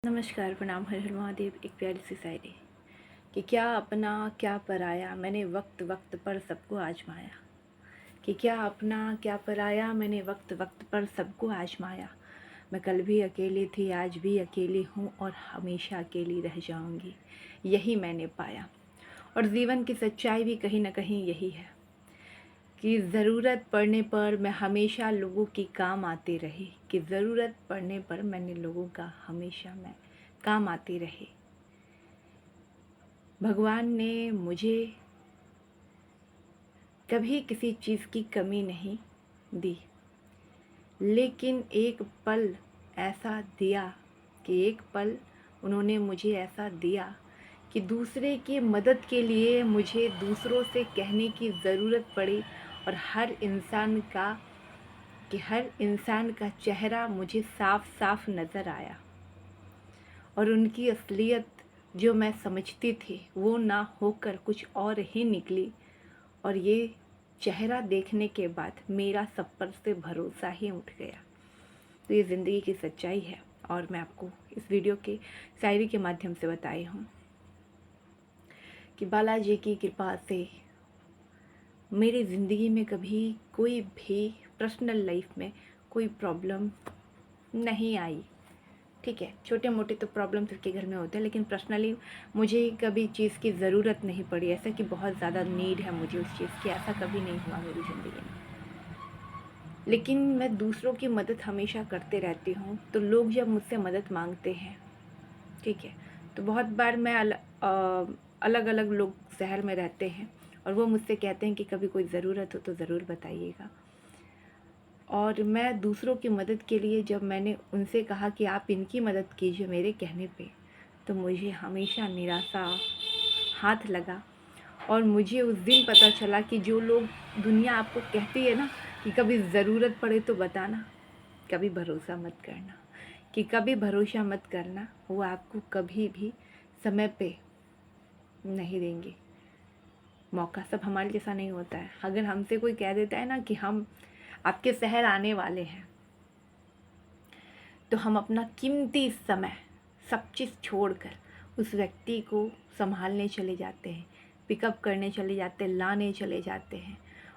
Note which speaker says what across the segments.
Speaker 1: नमस्कार, प्रणाम, हर हर महादेव। एक प्यारी सी शायरी कि क्या अपना क्या पराया, मैंने वक्त वक्त पर सबको आजमाया। कि क्या अपना क्या पराया, मैंने वक्त वक्त पर सबको आजमाया। मैं कल भी अकेली थी, आज भी अकेली हूँ और हमेशा अकेली रह जाऊँगी, यही मैंने पाया। और जीवन की सच्चाई भी कहीं ना कहीं यही है कि ज़रूरत पड़ने पर मैं हमेशा लोगों की काम आती रही। कि ज़रूरत पड़ने पर मैंने लोगों का हमेशा मैं काम आती रही। भगवान ने मुझे कभी किसी चीज़ की कमी नहीं दी, लेकिन एक पल ऐसा दिया कि एक पल उन्होंने मुझे ऐसा दिया कि दूसरे की मदद के लिए मुझे दूसरों से कहने की ज़रूरत पड़ी। और हर इंसान का चेहरा मुझे साफ साफ नज़र आया। और उनकी असलियत जो मैं समझती थी वो ना होकर कुछ और ही निकली। और ये चेहरा देखने के बाद मेरा सब पर से भरोसा ही उठ गया। तो ये ज़िंदगी की सच्चाई है और मैं आपको इस वीडियो के शायरी के माध्यम से बताई हूँ कि बालाजी की कृपा से मेरी ज़िंदगी में कभी कोई भी पर्सनल लाइफ में कोई प्रॉब्लम नहीं आई। ठीक है, छोटे मोटे तो प्रॉब्लम सबके घर में होते हैं, लेकिन पर्सनली मुझे कभी चीज़ की ज़रूरत नहीं पड़ी, ऐसा कि बहुत ज़्यादा नीड है मुझे उस चीज़ की, ऐसा कभी नहीं हुआ मेरी ज़िंदगी में। लेकिन मैं दूसरों की मदद हमेशा करते रहती हूँ। तो लोग जब मुझसे मदद मांगते हैं, ठीक है, तो बहुत बार मैं अलग अलग लोग शहर में रहते हैं और वो मुझसे कहते हैं कि कभी कोई ज़रूरत हो तो ज़रूर बताइएगा। और मैं दूसरों की मदद के लिए जब मैंने उनसे कहा कि आप इनकी मदद कीजिए मेरे कहने पे, तो मुझे हमेशा निराशा हाथ लगा। और मुझे उस दिन पता चला कि जो लोग दुनिया आपको कहती है ना कि कभी ज़रूरत पड़े तो बताना, कभी भरोसा मत करना। कि कभी भरोसा मत करना, वो आपको कभी भी समय पे नहीं देंगे मौका। सब हमारे जैसा नहीं होता है। अगर हमसे कोई कह देता है ना कि हम आपके शहर आने वाले हैं, तो हम अपना कीमती समय सब चीज़ छोड़कर उस व्यक्ति को संभालने चले जाते हैं, पिकअप करने चले जाते हैं, लाने चले जाते हैं।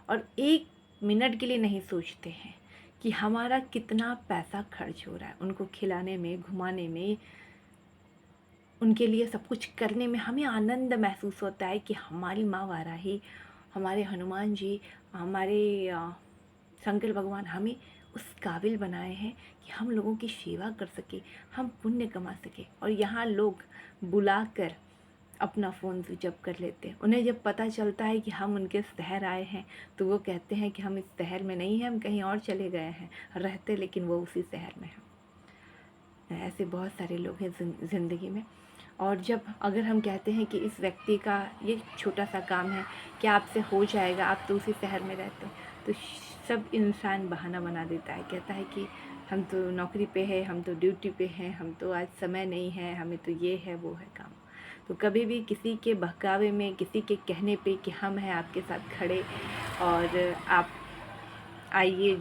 Speaker 1: और एक मिनट के लिए नहीं सोचते हैं कि हमारा कितना पैसा खर्च हो रहा है उनको खिलाने में, घुमाने में, उनके लिए सब कुछ करने में। हमें आनंद महसूस होता है कि हमारी माँ वाराही, हमारे हनुमान जी, हमारे शंकर भगवान हमें उस काबिल बनाए हैं कि हम लोगों की सेवा कर सके, हम पुण्य कमा सके। और यहाँ लोग बुलाकर अपना फ़ोन स्विच ऑफ कर लेते हैं। उन्हें जब पता चलता है कि हम उनके शहर आए हैं तो वो कहते हैं कि हम इस शहर में नहीं हैं, हम कहीं और चले गए हैं रहते, लेकिन वो उसी शहर में हैं। ऐसे बहुत सारे लोग हैं ज़िंदगी में। और जब अगर हम कहते हैं कि इस व्यक्ति का ये छोटा सा काम है, क्या आपसे हो जाएगा, आप तो उसी शहर में रहते हैं, तो सब इंसान बहाना बना देता है। कहता है कि हम तो नौकरी पे है, हम तो ड्यूटी पे हैं, हम तो आज समय नहीं है, हमें तो ये है वो है काम। तो कभी भी किसी के बहकावे में, किसी के कहने पे कि हम हैं आपके साथ खड़े और आप आइए